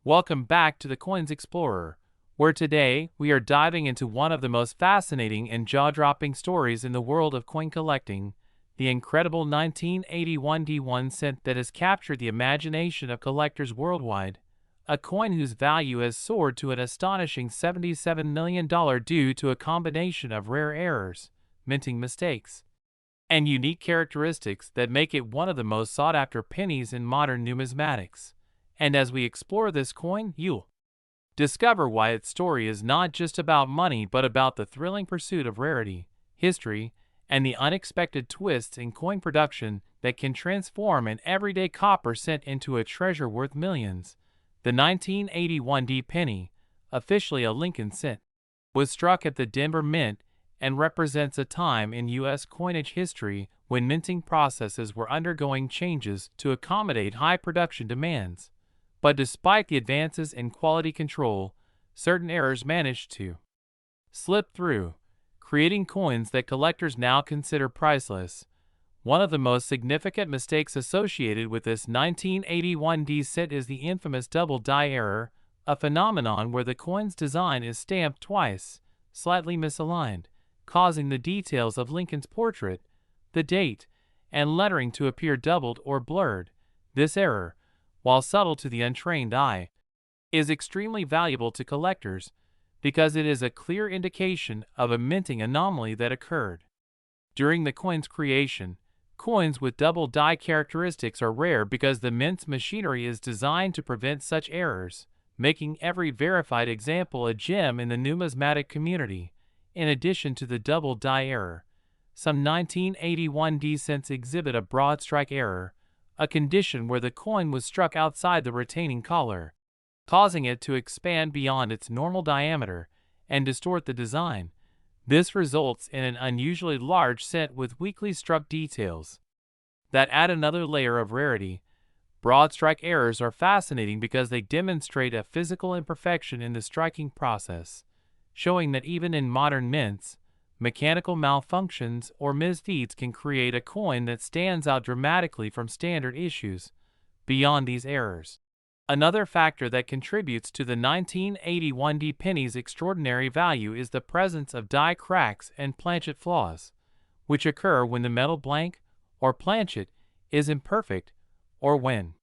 Welcome back to the Coins Explorer, where today we are diving into one of the most fascinating and jaw-dropping stories in the world of coin collecting, the incredible 1981 D1 cent that has captured the imagination of collectors worldwide, a coin whose value has soared to an astonishing $77 million due to a combination of rare errors, minting mistakes, and unique characteristics that make it one of the most sought-after pennies in modern numismatics. And as we explore this coin, you'll discover why its story is not just about money but about the thrilling pursuit of rarity, history, and the unexpected twists in coin production that can transform an everyday copper cent into a treasure worth millions. The 1981 D penny, officially a Lincoln cent, was struck at the Denver Mint and represents a time in U.S. coinage history when minting processes were undergoing changes to accommodate high production demands. But despite the advances in quality control, certain errors managed to slip through, creating coins that collectors now consider priceless. One of the most significant mistakes associated with this 1981 D cent is the infamous double die error, a phenomenon where the coin's design is stamped twice, slightly misaligned, causing the details of Lincoln's portrait, the date, and lettering to appear doubled or blurred. This error, while subtle to the untrained eye, is extremely valuable to collectors because it is a clear indication of a minting anomaly that occurred during the coin's creation. Coins with double die characteristics are rare because the mint's machinery is designed to prevent such errors, making every verified example a gem in the numismatic community. In addition to the double die error, some 1981 D cents exhibit a broad strike error, a condition where the coin was struck outside the retaining collar, causing it to expand beyond its normal diameter and distort the design. This results in an unusually large cent with weakly struck details that add another layer of rarity. Broad strike errors are fascinating because they demonstrate a physical imperfection in the striking process, showing that even in modern mints, mechanical malfunctions or misfeeds can create a coin that stands out dramatically from standard issues. Beyond these errors, another factor that contributes to the 1981 D penny's extraordinary value is the presence of die cracks and planchet flaws, which occur when the metal blank or planchet is imperfect or when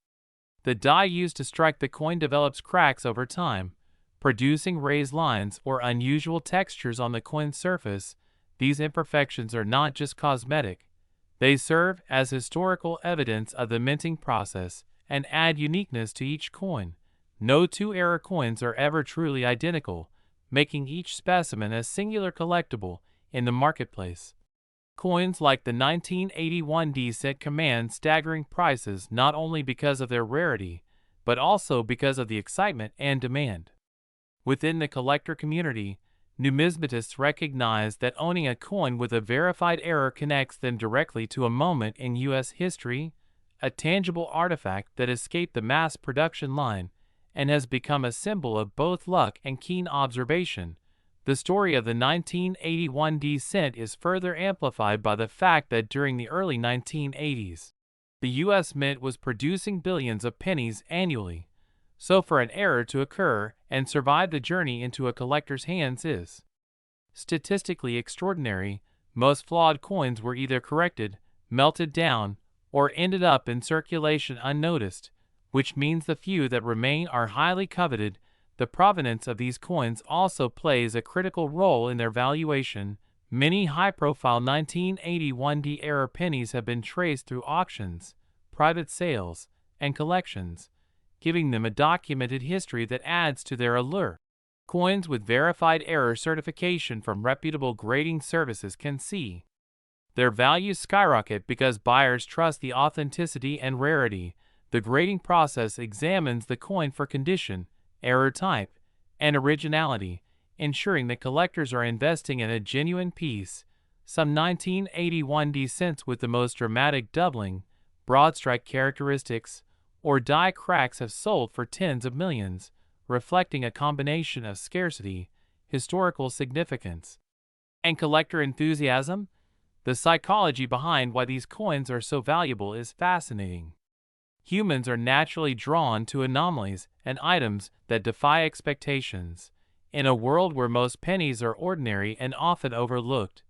the die used to strike the coin develops cracks over time, producing raised lines or unusual textures on the coin's surface. These imperfections are not just cosmetic. They serve as historical evidence of the minting process and add uniqueness to each coin. No two error coins are ever truly identical, making each specimen a singular collectible in the marketplace. Coins like the 1981 D cent command staggering prices not only because of their rarity, but also because of the excitement and demand. Within the collector community, numismatists recognize that owning a coin with a verified error connects them directly to a moment in U.S. history, a tangible artifact that escaped the mass production line and has become a symbol of both luck and keen observation. The story of the 1981 D cent is further amplified by the fact that during the early 1980s, the U.S. Mint was producing billions of pennies annually. So for an error to occur and survive the journey into a collector's hands is statistically extraordinary. Most flawed coins were either corrected, melted down, or ended up in circulation unnoticed, which means the few that remain are highly coveted. The provenance of these coins also plays a critical role in their valuation. Many high-profile 1981 D era pennies have been traced through auctions, private sales, and collections, giving them a documented history that adds to their allure. Coins with verified error certification from reputable grading services can see their values skyrocket because buyers trust the authenticity and rarity. The grading process examines the coin for condition, error type, and originality, ensuring that collectors are investing in a genuine piece. Some 1981 D cents with the most dramatic doubling, broad strike characteristics, or die cracks have sold for tens of millions, reflecting a combination of scarcity, historical significance, and collector enthusiasm. The psychology behind why these coins are so valuable is fascinating. Humans are naturally drawn to anomalies and items that defy expectations. In a world where most pennies are ordinary and often overlooked,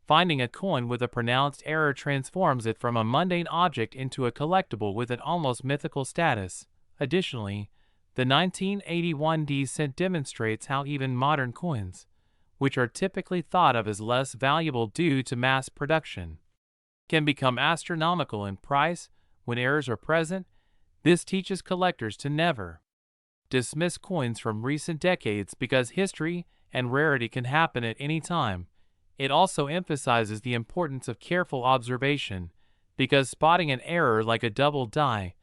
finding a coin with a pronounced error transforms it from a mundane object into a collectible with an almost mythical status. Additionally, the 1981 D cent demonstrates how even modern coins, which are typically thought of as less valuable due to mass production, can become astronomical in price when errors are present. This teaches collectors to never dismiss coins from recent decades because history and rarity can happen at any time. It also emphasizes the importance of careful observation, because spotting an error like a double die,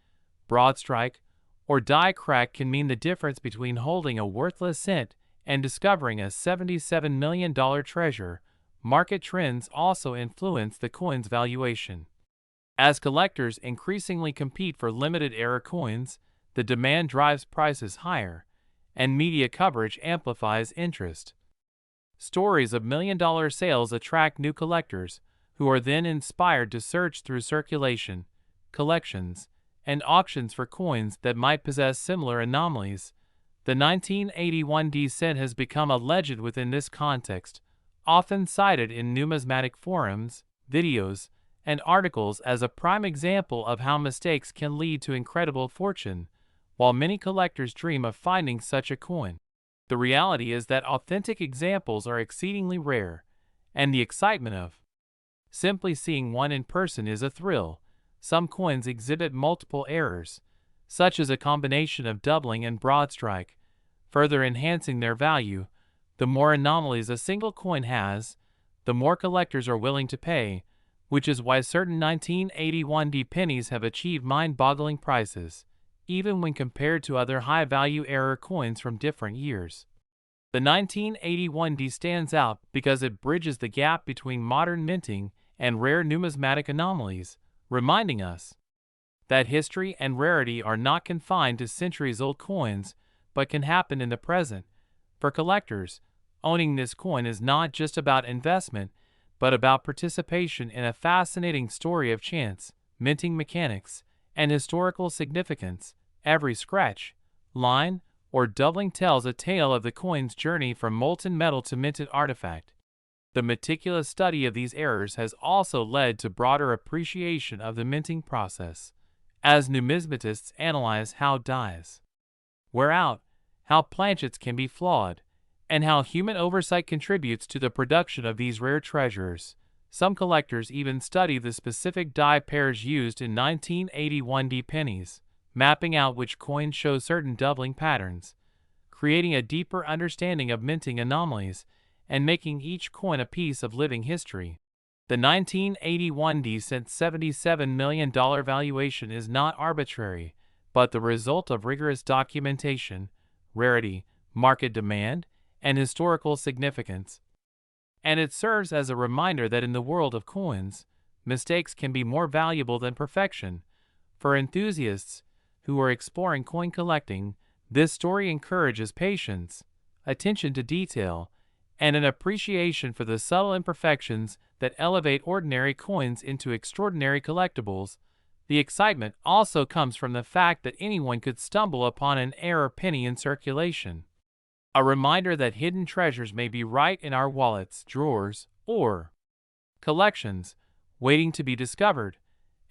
broad strike, or die crack can mean the difference between holding a worthless cent and discovering a $77 million treasure. Market trends also influence the coin's valuation. As collectors increasingly compete for limited error coins, the demand drives prices higher, and media coverage amplifies interest. Stories of million-dollar sales attract new collectors, who are then inspired to search through circulation, collections, and auctions for coins that might possess similar anomalies. The 1981 D cent has become a legend within this context, often cited in numismatic forums, videos, and articles as a prime example of how mistakes can lead to incredible fortune. While many collectors dream of finding such a coin, the reality is that authentic examples are exceedingly rare, and the excitement of simply seeing one in person is a thrill. Some coins exhibit multiple errors, such as a combination of doubling and broad strike, further enhancing their value. The more anomalies a single coin has, the more collectors are willing to pay, which is why certain 1981 D pennies have achieved mind-boggling prices, even when compared to other high-value error coins from different years. The 1981 D stands out because it bridges the gap between modern minting and rare numismatic anomalies, reminding us that history and rarity are not confined to centuries-old coins, but can happen in the present. For collectors, owning this coin is not just about investment, but about participation in a fascinating story of chance, minting mechanics, and historical significance. Every scratch, line, or doubling tells a tale of the coin's journey from molten metal to minted artifact. The meticulous study of these errors has also led to broader appreciation of the minting process, as numismatists analyze how dies wear out, how planchets can be flawed, and how human oversight contributes to the production of these rare treasures. Some collectors even study the specific die pairs used in 1981 D pennies, mapping out which coins show certain doubling patterns, creating a deeper understanding of minting anomalies, and making each coin a piece of living history. The 1981 D cent $77 million valuation is not arbitrary, but the result of rigorous documentation, rarity, market demand, and historical significance. And it serves as a reminder that in the world of coins, mistakes can be more valuable than perfection. For enthusiasts who are exploring coin collecting, this story encourages patience, attention to detail, and an appreciation for the subtle imperfections that elevate ordinary coins into extraordinary collectibles. The excitement also comes from the fact that anyone could stumble upon an error penny in circulation, a reminder that hidden treasures may be right in our wallets, drawers, or collections, waiting to be discovered.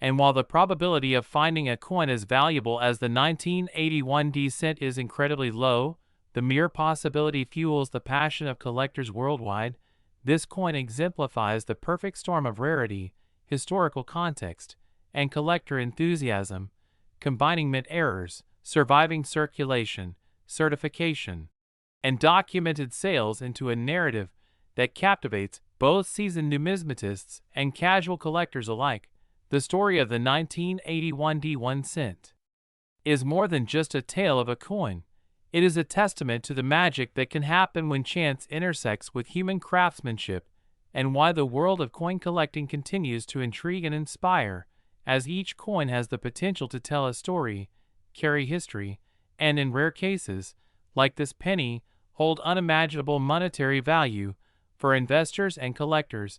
And while the probability of finding a coin as valuable as the 1981 D cent is incredibly low, the mere possibility fuels the passion of collectors worldwide. This coin exemplifies the perfect storm of rarity, historical context, and collector enthusiasm, combining mint errors, surviving circulation, certification, and documented sales into a narrative that captivates both seasoned numismatists and casual collectors alike. The story of the 1981 D1 cent is more than just a tale of a coin. It is a testament to the magic that can happen when chance intersects with human craftsmanship, and why the world of coin collecting continues to intrigue and inspire, as each coin has the potential to tell a story, carry history, and in rare cases, like this penny, hold unimaginable monetary value for investors and collectors.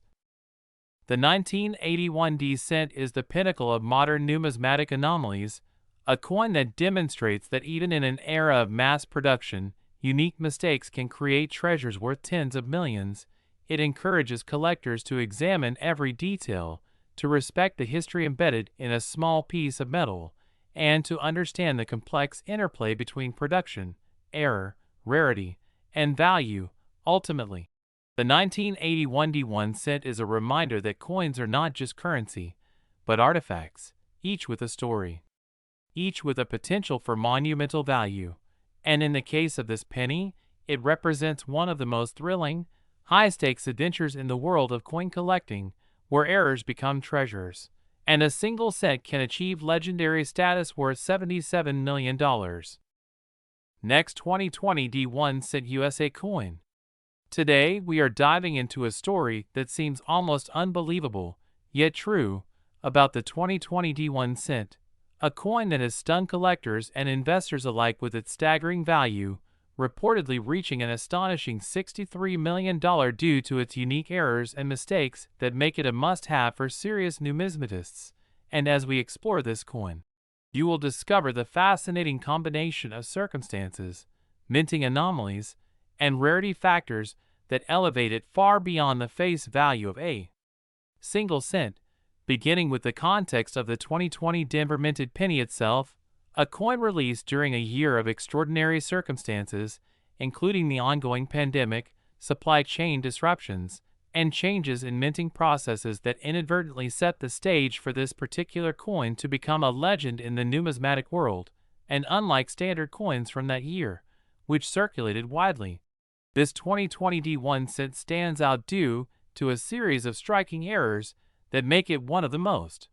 The 1981 D cent is the pinnacle of modern numismatic anomalies, A coin that demonstrates that even in an era of mass production, unique mistakes can create treasures worth tens of millions. It encourages collectors to examine every detail, to respect the history embedded in a small piece of metal, and to understand the complex interplay between production, error, rarity, and value. Ultimately, the 1981 D1 cent is a reminder that coins are not just currency, but artifacts, each with a story, each with a potential for monumental value. And in the case of this penny, it represents one of the most thrilling, high-stakes adventures in the world of coin collecting, where errors become treasures, and a single cent can achieve legendary status worth $77 million. Next, 2020 D1 cent USA coin. Today, we are diving into a story that seems almost unbelievable, yet true, about the 2020 D1 cent, a coin that has stunned collectors and investors alike with its staggering value, reportedly reaching an astonishing $63 million due to its unique errors and mistakes that make it a must-have for serious numismatists. And as we explore this coin, you will discover the fascinating combination of circumstances, minting anomalies, and rarity factors that elevate it far beyond the face value of a single cent. Beginning with the context of the 2020 Denver minted penny itself, a coin released during a year of extraordinary circumstances, including the ongoing pandemic, supply chain disruptions, and changes in minting processes that inadvertently set the stage for this particular coin to become a legend in the numismatic world. And unlike standard coins from that year, which circulated widely, this 2020 D1 cent stands out due to a series of striking errors that make it one of the most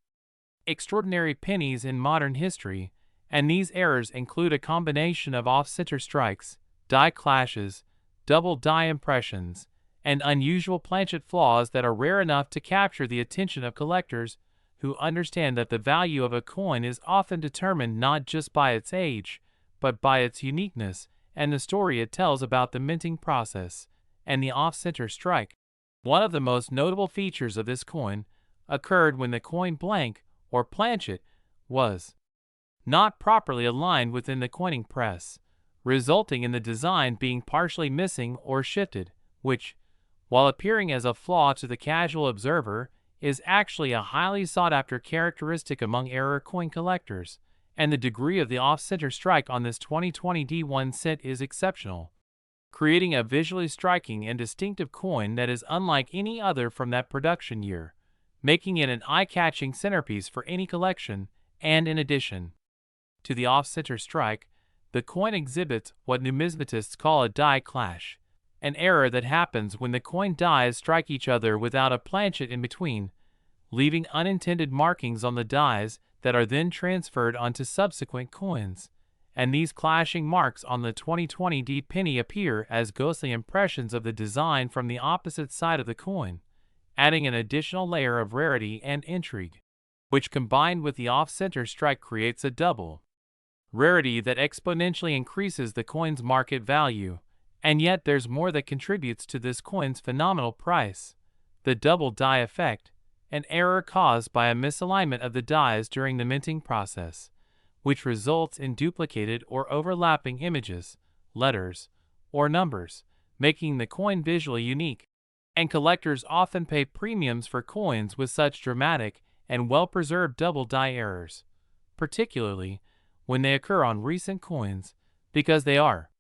extraordinary pennies in modern history. And these errors include a combination of off-center strikes, die clashes, double die impressions, and unusual planchet flaws that are rare enough to capture the attention of collectors who understand that the value of a coin is often determined not just by its age, but by its uniqueness and the story it tells about the minting process and the off-center strike. One of the most notable features of this coin occurred when the coin blank, or planchet, was not properly aligned within the coining press, resulting in the design being partially missing or shifted, which, while appearing as a flaw to the casual observer, is actually a highly sought-after characteristic among error coin collectors. And the degree of the off-center strike on this 2020 D1 cent is exceptional, creating a visually striking and distinctive coin that is unlike any other from that production year, making it an eye-catching centerpiece for any collection. And in addition to the off-center strike, the coin exhibits what numismatists call a die clash, an error that happens when the coin dies strike each other without a planchet in between, leaving unintended markings on the dies that are then transferred onto subsequent coins. And these clashing marks on the 2020 D penny appear as ghostly impressions of the design from the opposite side of the coin, adding an additional layer of rarity and intrigue, which combined with the off-center strike creates a double rarity that exponentially increases the coin's market value. And yet there's more that contributes to this coin's phenomenal price: the double die effect, an error caused by a misalignment of the dies during the minting process, which results in duplicated or overlapping images, letters, or numbers, making the coin visually unique. And collectors often pay premiums for coins with such dramatic and well-preserved double die errors, particularly when they occur on recent coins, because they are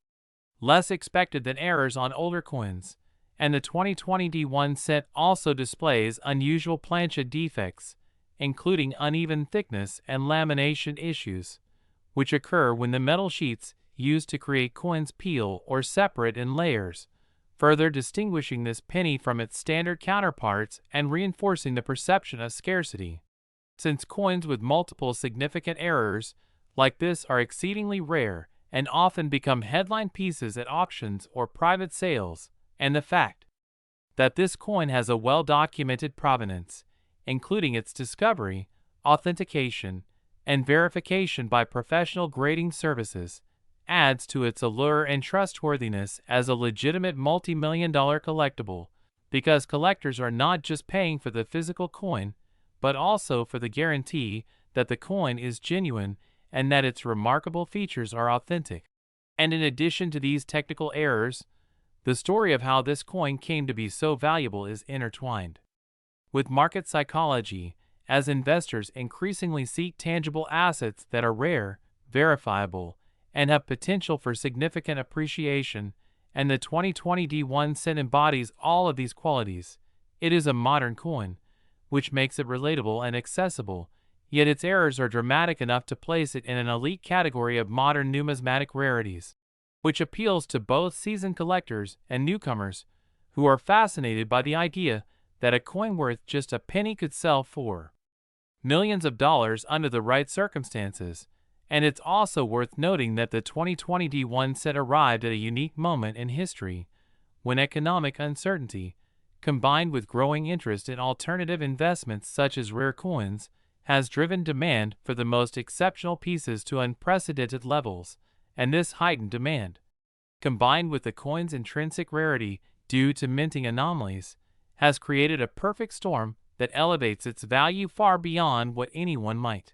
less expected than errors on older coins. And the 2020 D1 cent also displays unusual planchet defects, including uneven thickness and lamination issues, which occur when the metal sheets used to create coins peel or separate in layers, further distinguishing this penny from its standard counterparts and reinforcing the perception of scarcity. Since coins with multiple significant errors like this are exceedingly rare and often become headline pieces at auctions or private sales, and the fact that this coin has a well-documented provenance, including its discovery, authentication, and verification by professional grading services, adds to its allure and trustworthiness as a legitimate multi-million-dollar collectible, because collectors are not just paying for the physical coin, but also for the guarantee that the coin is genuine and that its remarkable features are authentic. And in addition to these technical errors, the story of how this coin came to be so valuable is intertwined with market psychology, as investors increasingly seek tangible assets that are rare, verifiable, and have potential for significant appreciation, and the 2020 D1 cent embodies all of these qualities. It is a modern coin, which makes it relatable and accessible, yet its errors are dramatic enough to place it in an elite category of modern numismatic rarities, which appeals to both seasoned collectors and newcomers who are fascinated by the idea that a coin worth just a penny could sell for millions of dollars under the right circumstances. And it's also worth noting that the 2020 D1 cent arrived at a unique moment in history when economic uncertainty, combined with growing interest in alternative investments such as rare coins, has driven demand for the most exceptional pieces to unprecedented levels. And this heightened demand, combined with the coin's intrinsic rarity due to minting anomalies, has created a perfect storm that elevates its value far beyond what anyone might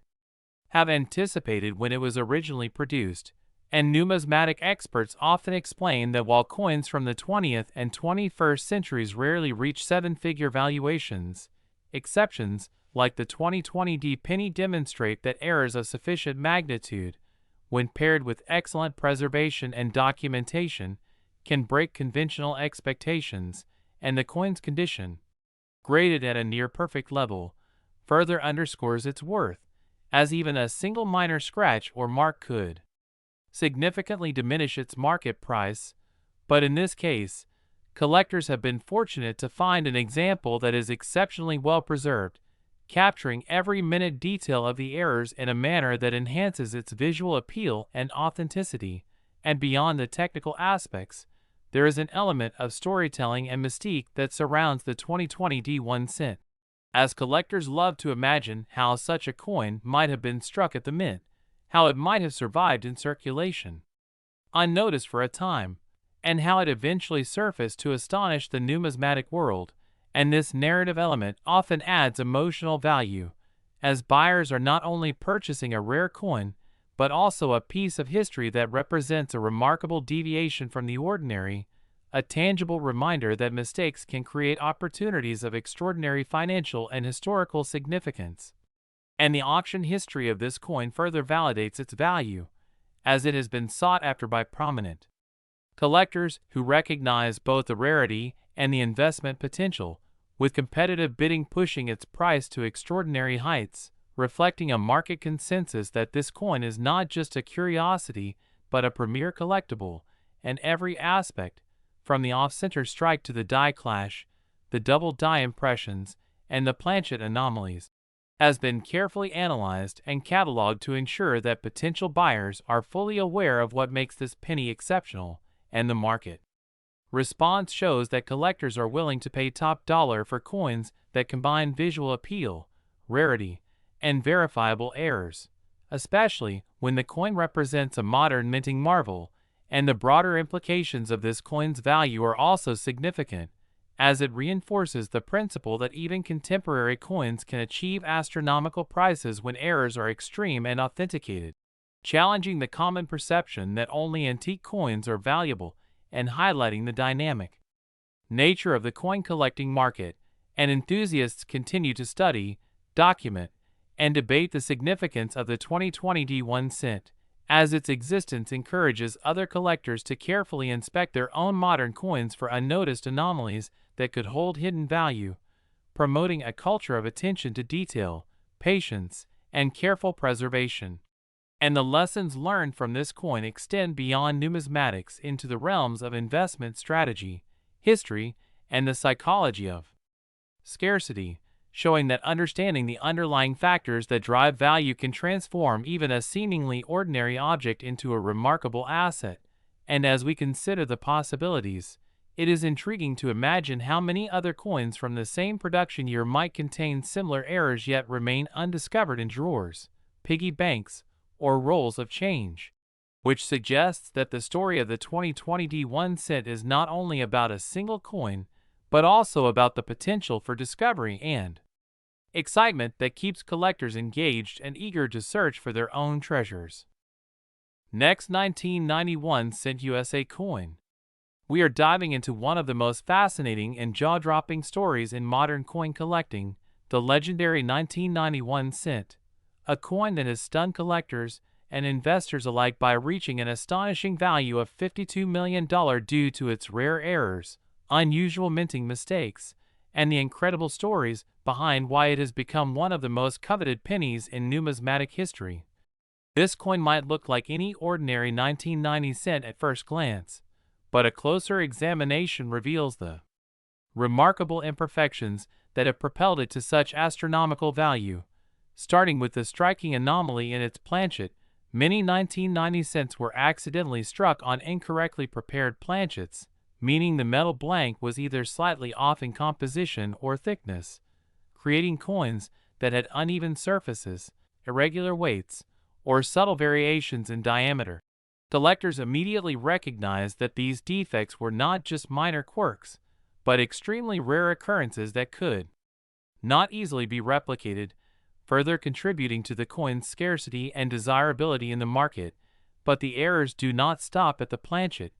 have anticipated when it was originally produced. And numismatic experts often explain that while coins from the 20th and 21st centuries rarely reach seven-figure valuations, exceptions like the 2020 D penny demonstrate that errors of sufficient magnitude, when paired with excellent preservation and documentation, can break conventional expectations, and the coin's condition, graded at a near-perfect level, further underscores its worth, as even a single minor scratch or mark could significantly diminish its market price. But in this case, collectors have been fortunate to find an example that is exceptionally well preserved, capturing every minute detail of the errors in a manner that enhances its visual appeal and authenticity. And beyond the technical aspects, there is an element of storytelling and mystique that surrounds the 2020 D1 cent, as collectors love to imagine how such a coin might have been struck at the mint, how it might have survived in circulation unnoticed for a time, and how it eventually surfaced to astonish the numismatic world. And this narrative element often adds emotional value, as buyers are not only purchasing a rare coin, but also a piece of history that represents a remarkable deviation from the ordinary, a tangible reminder that mistakes can create opportunities of extraordinary financial and historical significance. And the auction history of this coin further validates its value, as it has been sought after by prominent collectors who recognize both the rarity and the investment potential, with competitive bidding pushing its price to extraordinary heights, reflecting a market consensus that this coin is not just a curiosity but a premier collectible. And every aspect, from the off-center strike to the die clash, the double die impressions, and the planchet anomalies, has been carefully analyzed and cataloged to ensure that potential buyers are fully aware of what makes this penny exceptional. And the market response shows that collectors are willing to pay top dollar for coins that combine visual appeal, rarity, and verifiable errors, especially when the coin represents a modern minting marvel. And the broader implications of this coin's value are also significant, as it reinforces the principle that even contemporary coins can achieve astronomical prices when errors are extreme and authenticated, challenging the common perception that only antique coins are valuable and highlighting the dynamic nature of the coin collecting market. And enthusiasts continue to study, document, and debate the significance of the 2020 D1 cent, as its existence encourages other collectors to carefully inspect their own modern coins for unnoticed anomalies that could hold hidden value, promoting a culture of attention to detail, patience, and careful preservation. And the lessons learned from this coin extend beyond numismatics into the realms of investment strategy, history, and the psychology of scarcity, showing that understanding the underlying factors that drive value can transform even a seemingly ordinary object into a remarkable asset. And as we consider the possibilities, it is intriguing to imagine how many other coins from the same production year might contain similar errors yet remain undiscovered in drawers, piggy banks, or rolls of change, which suggests that the story of the 2020 D1 cent is not only about a single coin, but also about the potential for discovery and Excitement that keeps collectors engaged and eager to search for their own treasures. Next, 1991 cent USA coin. We are diving into one of the most fascinating and jaw-dropping stories in modern coin collecting, the legendary 1991 cent, a coin that has stunned collectors and investors alike by reaching an astonishing value of $52 million due to its rare errors, unusual minting mistakes, and the incredible stories behind why it has become one of the most coveted pennies in numismatic history. This coin might look like any ordinary 1990 cent at first glance, but a closer examination reveals the remarkable imperfections that have propelled it to such astronomical value. Starting with the striking anomaly in its planchet, many 1990 cents were accidentally struck on incorrectly prepared planchets, meaning the metal blank was either slightly off in composition or thickness, creating coins that had uneven surfaces, irregular weights, or subtle variations in diameter. Collectors immediately recognized that these defects were not just minor quirks, but extremely rare occurrences that could not easily be replicated, further contributing to the coin's scarcity and desirability in the market. But the errors do not stop at the planchet.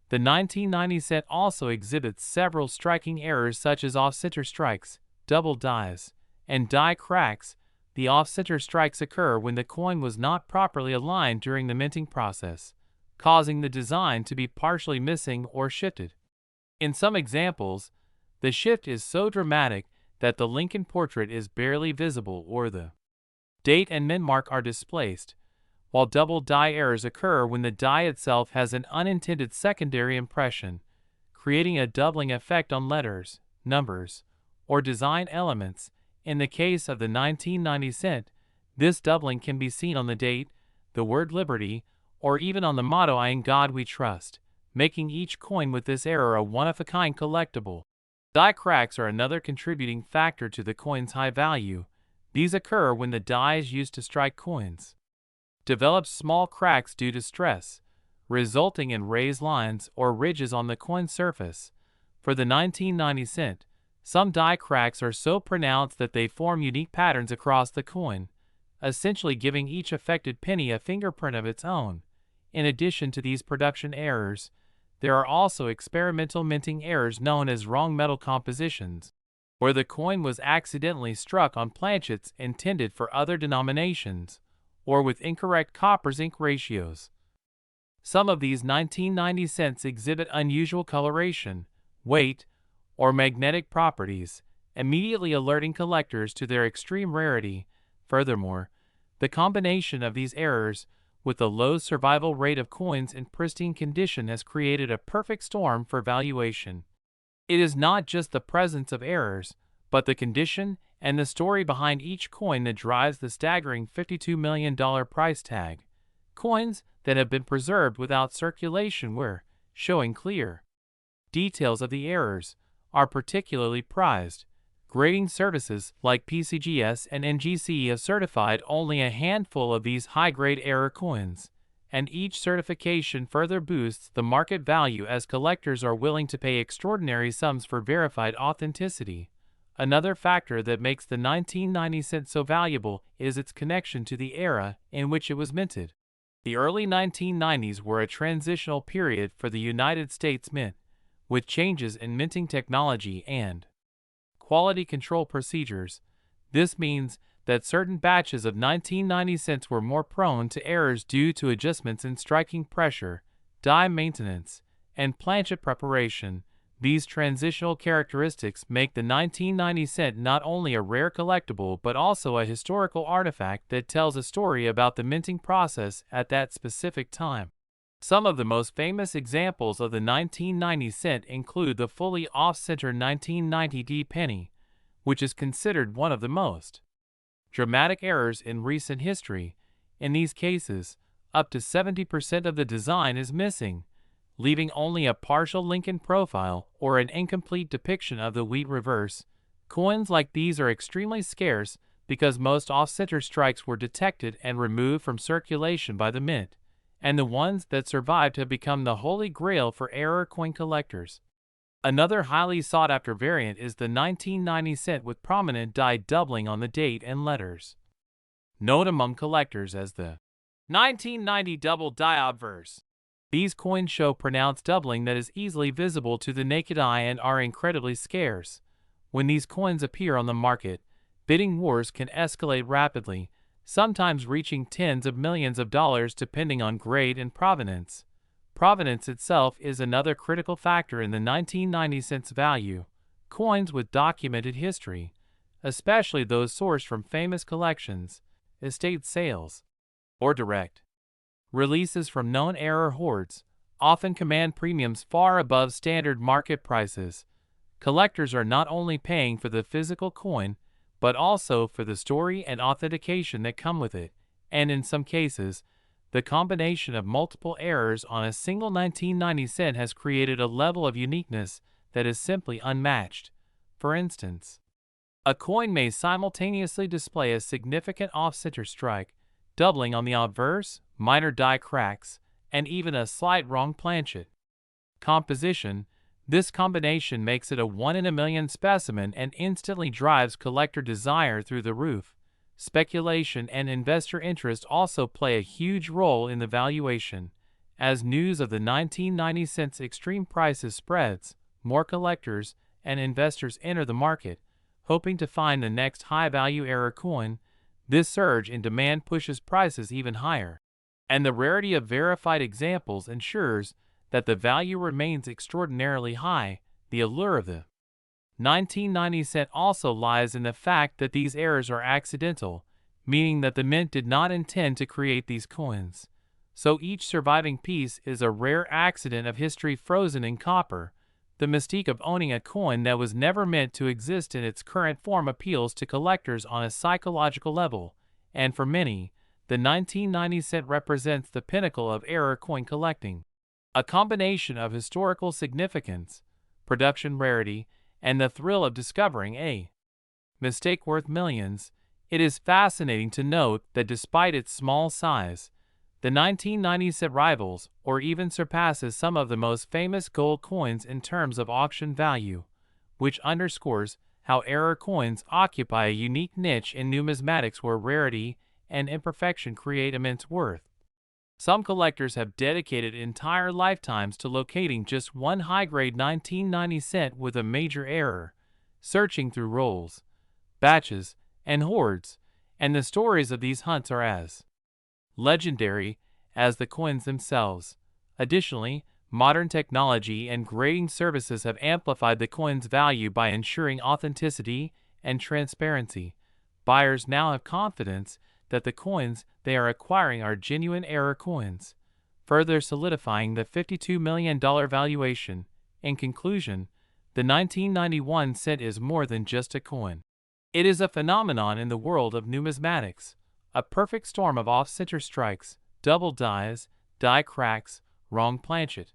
The 1990 cent also exhibits several striking errors such as off-center strikes, double dies, and die cracks. The off-center strikes occur when the coin was not properly aligned during the minting process, causing the design to be partially missing or shifted. In some examples, the shift is so dramatic that the Lincoln portrait is barely visible or the date and mint mark are displaced, while double die errors occur when the die itself has an unintended secondary impression, creating a doubling effect on letters, numbers, or design elements. In the case of the 1990 cent, this doubling can be seen on the date, the word liberty, or even on the motto "In God We Trust," making each coin with this error a one-of-a-kind collectible. Die cracks are another contributing factor to the coin's high value. These occur when the die is used to strike coins develops small cracks due to stress, resulting in raised lines or ridges on the coin surface. For the 1990 cent, some die cracks are so pronounced that they form unique patterns across the coin, essentially giving each affected penny a fingerprint of its own. In addition to these production errors, there are also experimental minting errors known as wrong metal compositions, where the coin was accidentally struck on planchets intended for other denominations, or with incorrect copper-zinc ratios. Some of these 1990 cents exhibit unusual coloration, weight, or magnetic properties, immediately alerting collectors to their extreme rarity. Furthermore, the combination of these errors with the low survival rate of coins in pristine condition has created a perfect storm for valuation. It is not just the presence of errors, but the condition and the story behind each coin that drives the staggering $52 million price tag. Coins that have been preserved without circulation where, showing clear details of the errors, are particularly prized. Grading services like PCGS and NGC have certified only a handful of these high-grade error coins, and each certification further boosts the market value as collectors are willing to pay extraordinary sums for verified authenticity. Another factor that makes the 1990 cent so valuable is its connection to the era in which it was minted. The early 1990s were a transitional period for the United States Mint, with changes in minting technology and quality control procedures. This means that certain batches of 1990 cents were more prone to errors due to adjustments in striking pressure, die maintenance, and planchet preparation. These transitional characteristics make the 1990 cent not only a rare collectible but also a historical artifact that tells a story about the minting process at that specific time. Some of the most famous examples of the 1990 cent include the fully off-center 1990 penny, which is considered one of the most dramatic errors in recent history. In these cases, up to 70% of the design is missing, leaving only a partial Lincoln profile or an incomplete depiction of the wheat reverse. Coins like these are extremely scarce because most off-center strikes were detected and removed from circulation by the mint, and the ones that survived have become the holy grail for error coin collectors. Another highly sought-after variant is the 1990 cent with prominent die doubling on the date and letters. Known among collectors as the 1990 double die obverse. These coins show pronounced doubling that is easily visible to the naked eye and are incredibly scarce. When these coins appear on the market, bidding wars can escalate rapidly, sometimes reaching tens of millions of dollars depending on grade and provenance. Provenance itself is another critical factor in the 1990 cents value. Coins with documented history, especially those sourced from famous collections, estate sales, or direct releases from known era hoards, often command premiums far above standard market prices. Collectors are not only paying for the physical coin, but also for the story and authentication that come with it, and in some cases, the combination of multiple errors on a single 1990 cent has created a level of uniqueness that is simply unmatched. For instance, a coin may simultaneously display a significant off-center strike, doubling on the obverse, minor die cracks, and even a slight wrong planchet. Composition: this combination makes it a one-in-a-million specimen and instantly drives collector desire through the roof. Speculation and investor interest also play a huge role in the valuation. As news of the 1990 cents extreme prices spreads, more collectors and investors enter the market, hoping to find the next high-value era coin. This surge in demand pushes prices even higher, and the rarity of verified examples ensures that the value remains extraordinarily high. The allure of the 1990 cent also lies in the fact that these errors are accidental, meaning that the mint did not intend to create these coins. So each surviving piece is a rare accident of history frozen in copper. The mystique of owning a coin that was never meant to exist in its current form appeals to collectors on a psychological level, and for many, the 1990 cent represents the pinnacle of era coin collecting. A combination of historical significance, production rarity, and the thrill of discovering a mistake worth millions. It is fascinating to note that despite its small size, the 1990 cent rivals or even surpasses some of the most famous gold coins in terms of auction value, which underscores how era coins occupy a unique niche in numismatics where rarity and imperfection create immense worth. Some collectors have dedicated entire lifetimes to locating just one high-grade 1990 cent with a major error, searching through rolls, batches, and hoards, and the stories of these hunts are as legendary as the coins themselves. Additionally, modern technology and grading services have amplified the coin's value by ensuring authenticity and transparency. Buyers now have confidence that the coins they are acquiring are genuine era coins, further solidifying the $52 million valuation. In conclusion, the 1991 cent is more than just a coin. It is a phenomenon in the world of numismatics, a perfect storm of off-center strikes, double dies, die cracks, wrong planchet,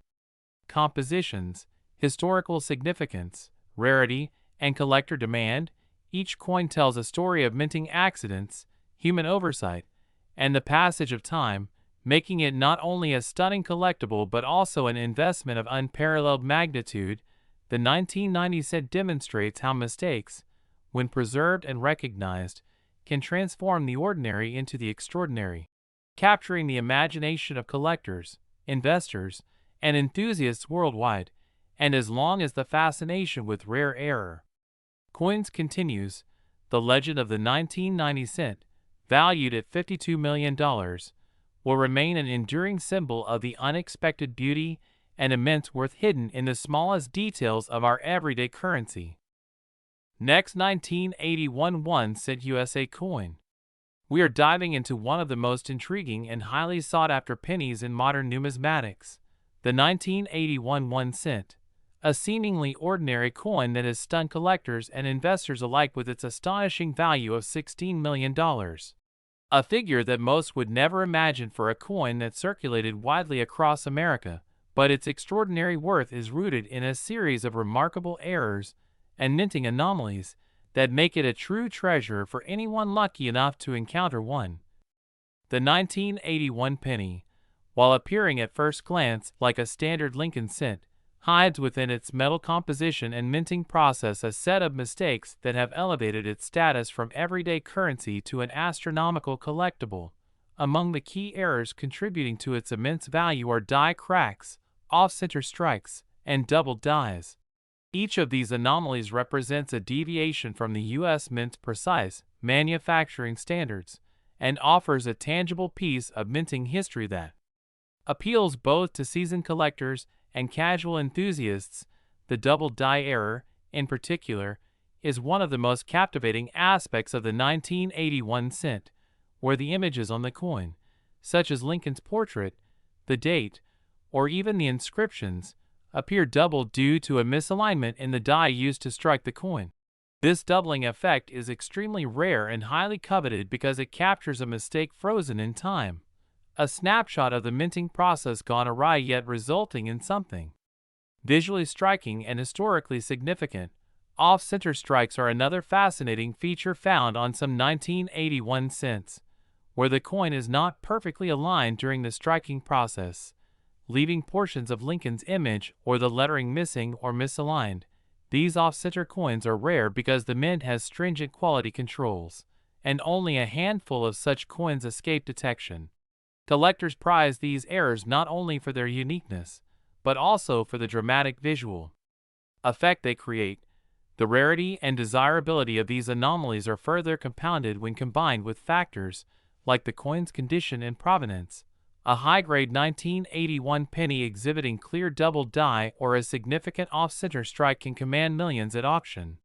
compositions, historical significance, rarity, and collector demand. Each coin tells a story of minting accidents, human oversight, and the passage of time, making it not only a stunning collectible but also an investment of unparalleled magnitude. The 1990 cent demonstrates how mistakes, when preserved and recognized, can transform the ordinary into the extraordinary, capturing the imagination of collectors, investors, and enthusiasts worldwide. And as long as the fascination with rare era coins continues, the legend of the 1990 cent, valued at $52 million, will remain an enduring symbol of the unexpected beauty and immense worth hidden in the smallest details of our everyday currency. Next, 1981 1 cent USA coin. We are diving into one of the most intriguing and highly sought-after pennies in modern numismatics, the 1981 1 cent, a seemingly ordinary coin that has stunned collectors and investors alike with its astonishing value of $16 million. A figure that most would never imagine for a coin that circulated widely across America, but its extraordinary worth is rooted in a series of remarkable errors and minting anomalies that make it a true treasure for anyone lucky enough to encounter one. The 1981 penny, while appearing at first glance like a standard Lincoln cent, hides within its metal composition and minting process a set of mistakes that have elevated its status from everyday currency to an astronomical collectible. Among the key errors contributing to its immense value are die cracks, off-center strikes, and double dies. Each of these anomalies represents a deviation from the U.S. Mint's precise manufacturing standards and offers a tangible piece of minting history that appeals both to seasoned collectors and casual enthusiasts. The double die error, in particular, is one of the most captivating aspects of the 1981 cent, where the images on the coin, such as Lincoln's portrait, the date, or even the inscriptions, appear double due to a misalignment in the die used to strike the coin. This doubling effect is extremely rare and highly coveted because it captures a mistake frozen in time, a snapshot of the minting process gone awry yet resulting in something visually striking and historically significant. Off-center strikes are another fascinating feature found on some 1981 cents, where the coin is not perfectly aligned during the striking process, leaving portions of Lincoln's image or the lettering missing or misaligned. These off-center coins are rare because the mint has stringent quality controls, and only a handful of such coins escape detection. Collectors prize these errors not only for their uniqueness, but also for the dramatic visual effect they create. The rarity and desirability of these anomalies are further compounded when combined with factors like the coin's condition and provenance. A high-grade 1981 penny exhibiting clear double die or a significant off-center strike can command millions at auction.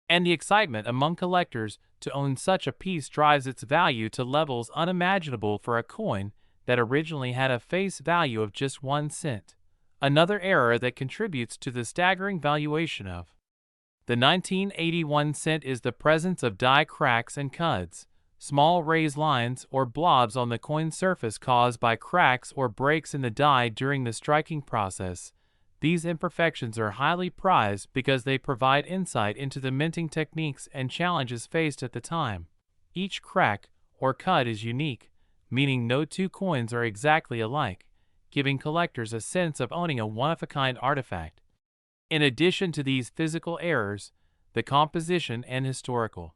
And the excitement among collectors to own such a piece drives its value to levels unimaginable for a coin that originally had a face value of just 1 cent. Another error that contributes to the staggering valuation of the 1981 cent is the presence of die cracks and cuds, small raised lines or blobs on the coin surface caused by cracks or breaks in the die during the striking process. These imperfections are highly prized because they provide insight into the minting techniques and challenges faced at the time. Each crack or cud is unique, meaning no two coins are exactly alike, giving collectors a sense of owning a one-of-a-kind artifact. In addition to these physical errors, the composition and historical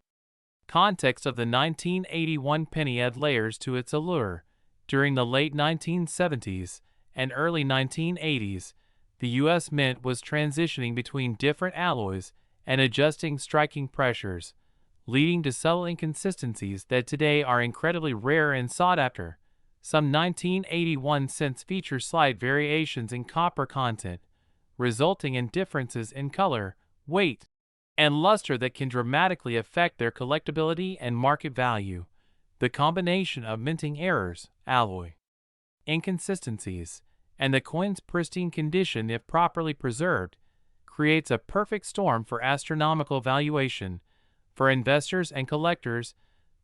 context of the 1981 penny add layers to its allure. During the late 1970s and early 1980s, the U.S. Mint was transitioning between different alloys and adjusting striking pressures, leading to subtle inconsistencies that today are incredibly rare and sought after. Some 1981 cents feature slight variations in copper content, resulting in differences in color, weight, and luster that can dramatically affect their collectability and market value. The combination of minting errors, alloy inconsistencies, and the coin's pristine condition if properly preserved creates a perfect storm for astronomical valuation. For investors and collectors,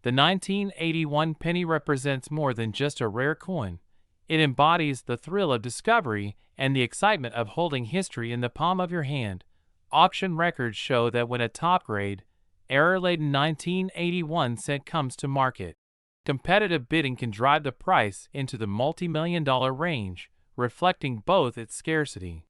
the 1981 penny represents more than just a rare coin. It embodies the thrill of discovery and the excitement of holding history in the palm of your hand. Auction records show that when a top-grade, error-laden 1981 cent comes to market, competitive bidding can drive the price into the multi-million-dollar range, reflecting both its scarcity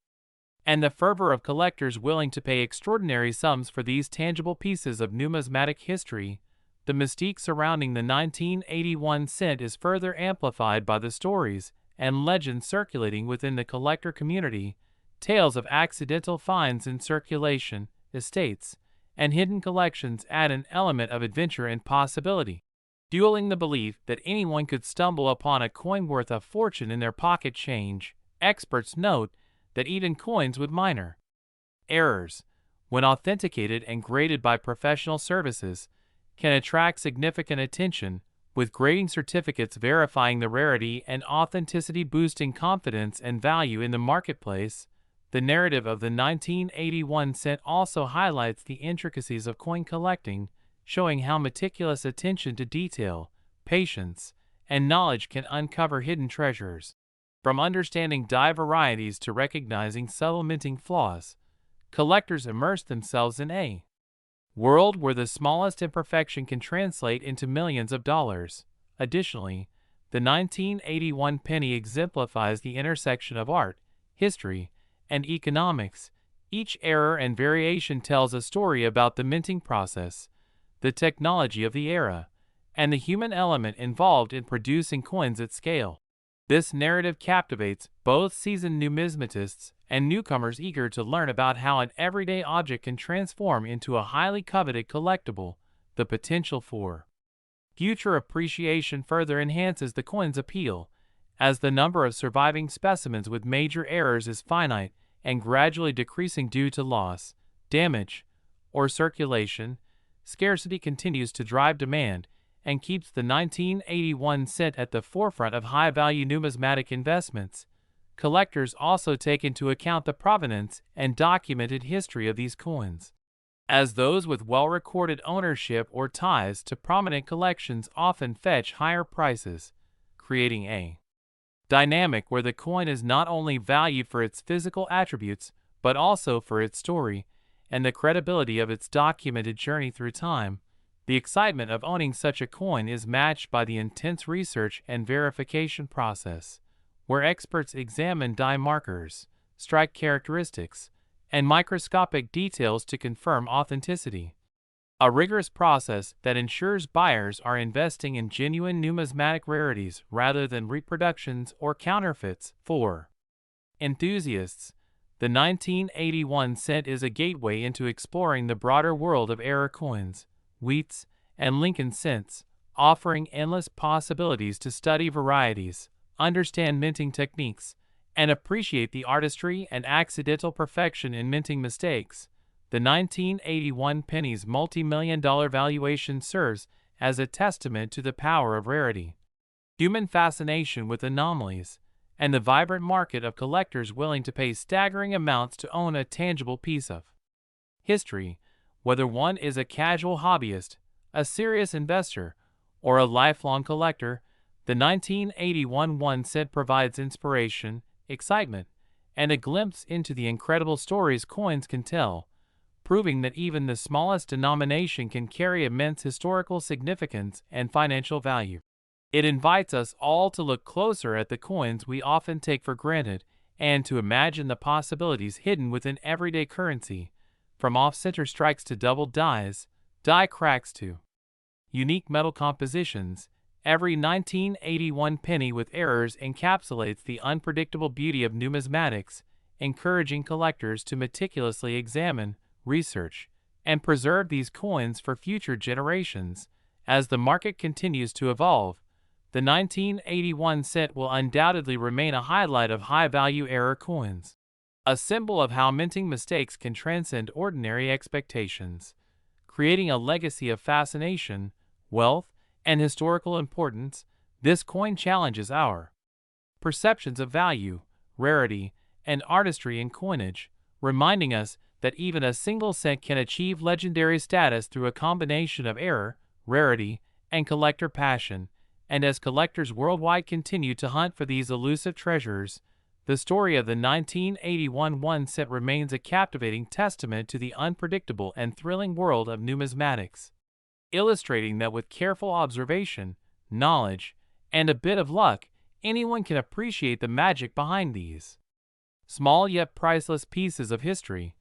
and the fervor of collectors willing to pay extraordinary sums for these tangible pieces of numismatic history. The mystique surrounding the 1981 cent is further amplified by the stories and legends circulating within the collector community. Tales of accidental finds in circulation, estates, and hidden collections add an element of adventure and possibility, fueling the belief that anyone could stumble upon a coin worth a fortune in their pocket change. Experts note that even coins with minor errors, when authenticated and graded by professional services, can attract significant attention, with grading certificates verifying the rarity and authenticity, boosting confidence and value in the marketplace. The narrative of the 1981 cent also highlights the intricacies of coin collecting, showing how meticulous attention to detail, patience, and knowledge can uncover hidden treasures. From understanding die varieties to recognizing subtle minting flaws, collectors immerse themselves in a world where the smallest imperfection can translate into millions of dollars. Additionally, the 1981 penny exemplifies the intersection of art, history, and economics. Each error and variation tells a story about the minting process, the technology of the era, and the human element involved in producing coins at scale. This narrative captivates both seasoned numismatists and newcomers eager to learn about how an everyday object can transform into a highly coveted collectible. The potential for future appreciation further enhances the coin's appeal, as the number of surviving specimens with major errors is finite and gradually decreasing due to loss, damage, or circulation. Scarcity continues to drive demand and keeps the 1981 cent at the forefront of high-value numismatic investments. Collectors also take into account the provenance and documented history of these coins, as those with well-recorded ownership or ties to prominent collections often fetch higher prices, creating a dynamic where the coin is not only valued for its physical attributes, but also for its story and the credibility of its documented journey through time. The excitement of owning such a coin is matched by the intense research and verification process, where experts examine die markers, strike characteristics, and microscopic details to confirm authenticity. A rigorous process that ensures buyers are investing in genuine numismatic rarities rather than reproductions or counterfeits. For enthusiasts, the 1981 cent is a gateway into exploring the broader world of era coins, wheats, and Lincoln cents, offering endless possibilities to study varieties, understand minting techniques, and appreciate the artistry and accidental perfection in minting mistakes. The 1981 penny's multi-million-dollar valuation serves as a testament to the power of rarity, human fascination with anomalies, and the vibrant market of collectors willing to pay staggering amounts to own a tangible piece of history. Whether one is a casual hobbyist, a serious investor, or a lifelong collector, the 1981 1 cent provides inspiration, excitement, and a glimpse into the incredible stories coins can tell, proving that even the smallest denomination can carry immense historical significance and financial value. It invites us all to look closer at the coins we often take for granted and to imagine the possibilities hidden within everyday currency, from off-center strikes to doubled dies, die cracks to unique metal compositions. Every 1981 penny with errors encapsulates the unpredictable beauty of numismatics, encouraging collectors to meticulously examine, research, and preserve these coins for future generations. As the market continues to evolve, the 1981 cent will undoubtedly remain a highlight of high-value era coins, a symbol of how minting mistakes can transcend ordinary expectations, creating a legacy of fascination, wealth, and historical importance. This coin challenges our perceptions of value, rarity, and artistry in coinage, reminding us that even a single cent can achieve legendary status through a combination of error, rarity, and collector passion. And as collectors worldwide continue to hunt for these elusive treasures, the story of the 1981 1 cent remains a captivating testament to the unpredictable and thrilling world of numismatics, illustrating that with careful observation, knowledge, and a bit of luck, anyone can appreciate the magic behind these small yet priceless pieces of history,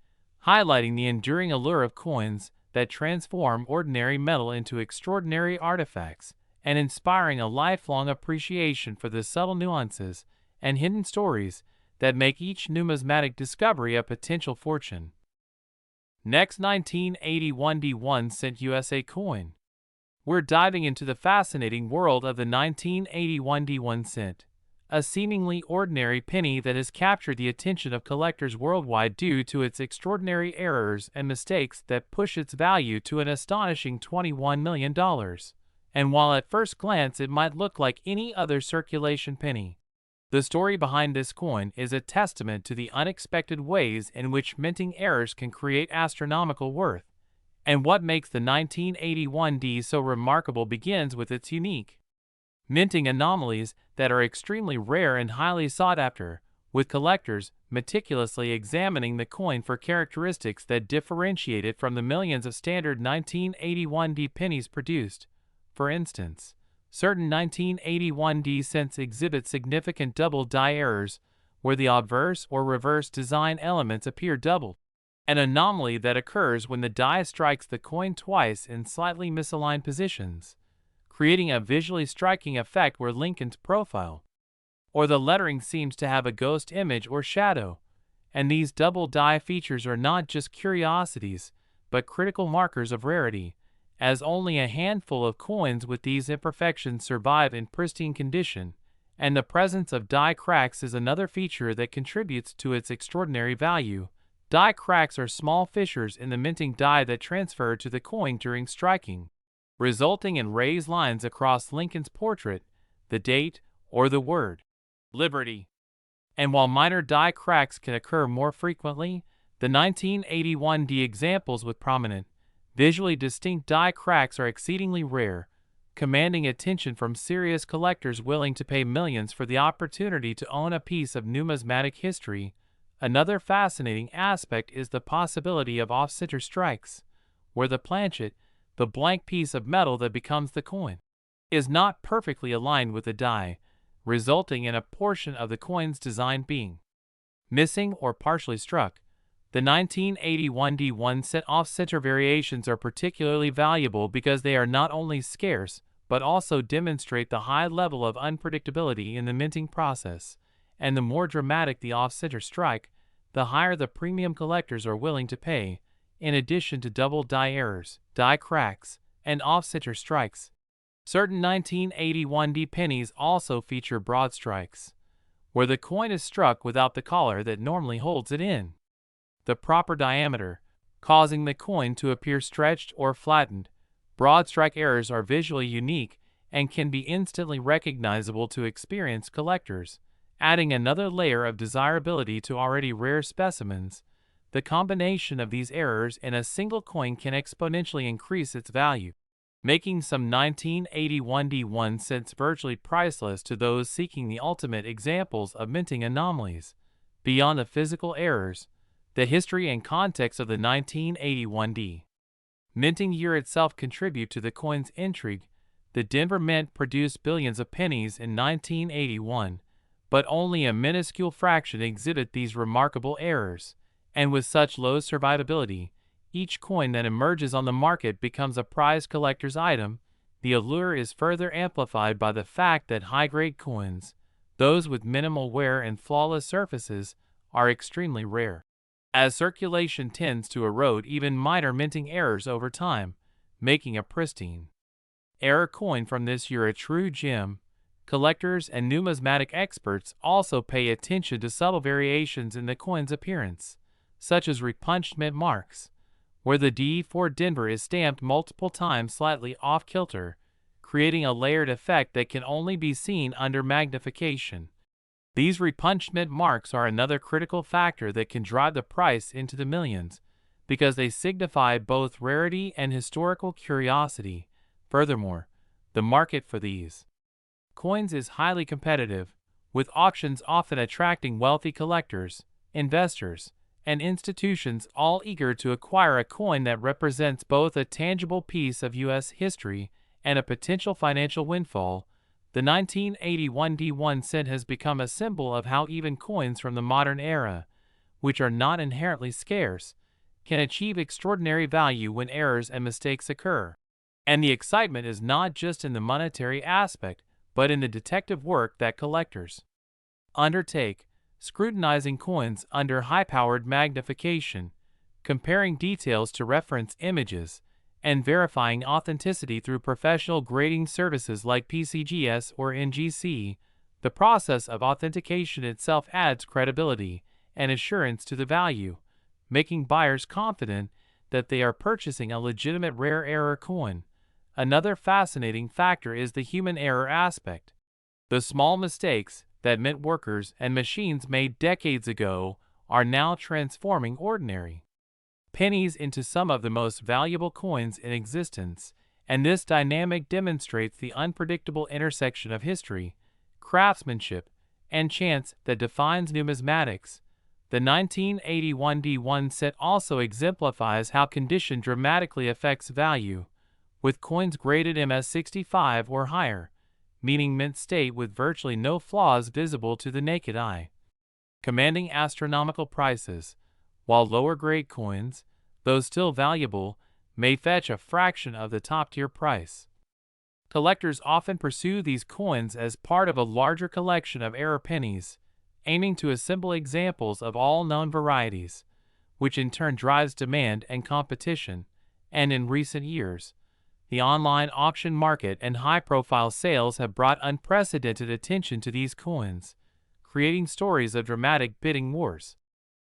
highlighting the enduring allure of coins that transform ordinary metal into extraordinary artifacts, and inspiring a lifelong appreciation for the subtle nuances and hidden stories that make each numismatic discovery a potential fortune. Next, 1981 D1 cent USA coin. We're diving into the fascinating world of the 1981 D1 cent, a seemingly ordinary penny that has captured the attention of collectors worldwide due to its extraordinary errors and mistakes that push its value to an astonishing $21 million. And while at first glance it might look like any other circulation penny, the story behind this coin is a testament to the unexpected ways in which minting errors can create astronomical worth. And what makes the 1981 D so remarkable begins with its unique minting anomalies that are extremely rare and highly sought after, with collectors meticulously examining the coin for characteristics that differentiate it from the millions of standard 1981 D pennies produced. For instance, certain 1981 D cents exhibit significant double die errors, where the obverse or reverse design elements appear doubled, an anomaly that occurs when the die strikes the coin twice in slightly misaligned positions, creating a visually striking effect where Lincoln's profile or the lettering seems to have a ghost image or shadow. And these double die features are not just curiosities, but critical markers of rarity, as only a handful of coins with these imperfections survive in pristine condition, and the presence of die cracks is another feature that contributes to its extraordinary value. Die cracks are small fissures in the minting die that transfer to the coin during striking, resulting in raised lines across Lincoln's portrait, the date, or the word Liberty. And while minor die cracks can occur more frequently, the 1981 D examples with prominent, visually distinct die cracks are exceedingly rare, commanding attention from serious collectors willing to pay millions for the opportunity to own a piece of numismatic history. Another fascinating aspect is the possibility of off-center strikes, where the planchet, the blank piece of metal that becomes the coin, is not perfectly aligned with the die, resulting in a portion of the coin's design being missing or partially struck. The 1981 D1 set off-center variations are particularly valuable because they are not only scarce, but also demonstrate the high level of unpredictability in the minting process, and the more dramatic the off-center strike, the higher the premium collectors are willing to pay, in addition to double die errors, die cracks, and off-center strikes. Certain 1981 D pennies also feature broad strikes, where the coin is struck without the collar that normally holds it in the proper diameter, causing the coin to appear stretched or flattened. Broad strike errors are visually unique and can be instantly recognizable to experienced collectors, adding another layer of desirability to already rare specimens. The combination of these errors in a single coin can exponentially increase its value, making some 1981 D1 cents virtually priceless to those seeking the ultimate examples of minting anomalies. Beyond the physical errors, the history and context of the 1981 D minting year itself contribute to the coin's intrigue. The Denver Mint produced billions of pennies in 1981, but only a minuscule fraction exhibit these remarkable errors, and with such low survivability, each coin that emerges on the market becomes a prized collector's item. The allure is further amplified by the fact that high-grade coins, those with minimal wear and flawless surfaces, are extremely rare, as circulation tends to erode even minor minting errors over time, making a pristine error coin from this year a true gem. Collectors and numismatic experts also pay attention to subtle variations in the coin's appearance, such as repunched mint marks, where the D for Denver is stamped multiple times slightly off-kilter, creating a layered effect that can only be seen under magnification. These repunched mint marks are another critical factor that can drive the price into the millions, because they signify both rarity and historical curiosity. Furthermore, the market for these coins is highly competitive, with auctions often attracting wealthy collectors, investors, and institutions all eager to acquire a coin that represents both a tangible piece of U.S. history and a potential financial windfall. The 1981 D1 cent has become a symbol of how even coins from the modern era, which are not inherently scarce, can achieve extraordinary value when errors and mistakes occur. And the excitement is not just in the monetary aspect, but in the detective work that collectors undertake, scrutinizing coins under high-powered magnification, comparing details to reference images, and verifying authenticity through professional grading services like PCGS or NGC. The process of authentication itself adds credibility and assurance to the value, making buyers confident that they are purchasing a legitimate rare error coin. Another fascinating factor is the human error aspect. The small mistakes that mint workers and machines made decades ago are now transforming ordinary pennies into some of the most valuable coins in existence, and this dynamic demonstrates the unpredictable intersection of history, craftsmanship, and chance that defines numismatics. The 1981 D1 set also exemplifies how condition dramatically affects value, with coins graded MS65 or higher, meaning mint state with virtually no flaws visible to the naked eye. commanding astronomical prices, while lower-grade coins, though still valuable, may fetch a fraction of the top-tier price. Collectors often pursue these coins as part of a larger collection of error pennies, aiming to assemble examples of all known varieties, which in turn drives demand and competition, and in recent years, the online auction market and high-profile sales have brought unprecedented attention to these coins, creating stories of dramatic bidding wars,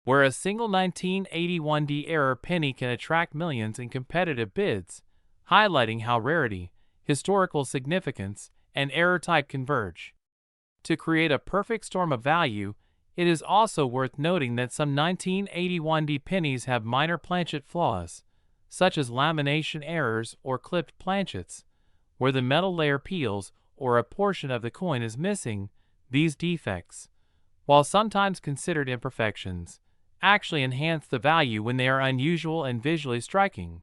where a single 1981D error penny can attract millions in competitive bids, highlighting how rarity, historical significance, and error type converge. To create a perfect storm of value, it is also worth noting that some 1981D pennies have minor planchet flaws, such as lamination errors or clipped planchets, where the metal layer peels or a portion of the coin is missing. These defects, while sometimes considered imperfections, actually enhance the value when they are unusual and visually striking,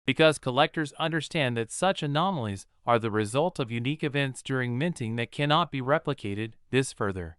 because collectors understand that such anomalies are the result of unique events during minting that cannot be replicated. This further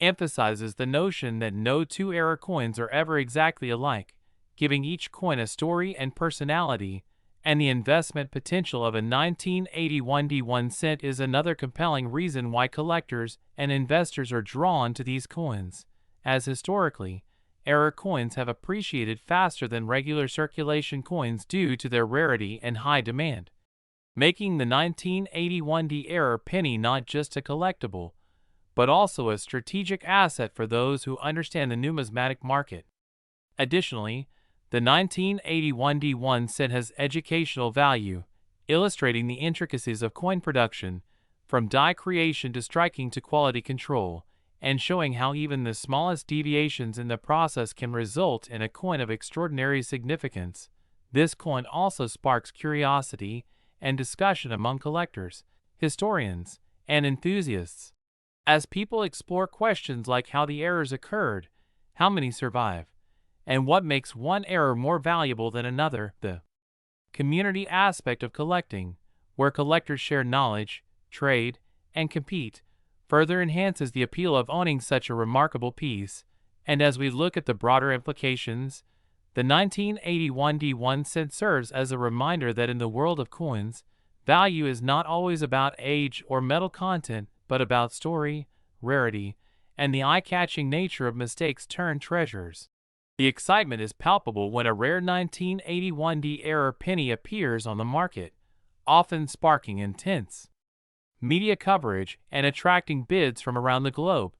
emphasizes the notion that no two error coins are ever exactly alike, giving each coin a story and personality, and the investment potential of a 1981D 1 cent is another compelling reason why collectors and investors are drawn to these coins, as historically, error coins have appreciated faster than regular circulation coins due to their rarity and high demand, making the 1981D error penny not just a collectible, but also a strategic asset for those who understand the numismatic market. Additionally, the 1981D 1 cent has educational value, illustrating the intricacies of coin production, from die creation to striking to quality control, and showing how even the smallest deviations in the process can result in a coin of extraordinary significance. This coin also sparks curiosity and discussion among collectors, historians, and enthusiasts, as people explore questions like how the errors occurred, how many survive, and what makes one error more valuable than another. The community aspect of collecting, where collectors share knowledge, trade, and compete, further enhances the appeal of owning such a remarkable piece. And as we look at the broader implications, the 1981D 1 cent serves as a reminder that in the world of coins, value is not always about age or metal content, but about story, rarity, and the eye-catching nature of mistakes-turned treasures. The excitement is palpable when a rare 1981D error penny appears on the market, often sparking intense media coverage and attracting bids from around the globe,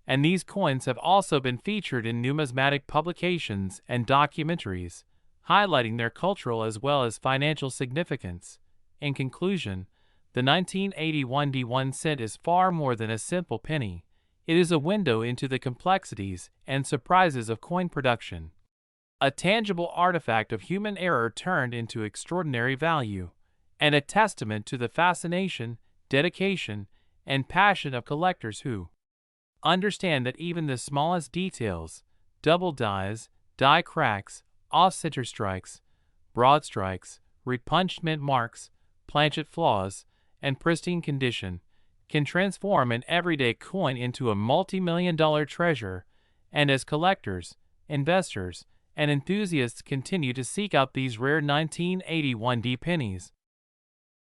and these coins have also been featured in numismatic publications and documentaries, highlighting their cultural as well as financial significance. In conclusion, the 1981D 1 cent is far more than a simple penny. It is a window into the complexities and surprises of coin production, a tangible artifact of human error turned into extraordinary value, and a testament to the fascination, dedication, and passion of collectors who understand that even the smallest details, double dies, die cracks, off-center strikes, broad strikes, repunched mint marks, planchet flaws, and pristine condition, can transform an everyday coin into a multi-million-dollar treasure. And as collectors, investors, and enthusiasts continue to seek out these rare 1981D pennies,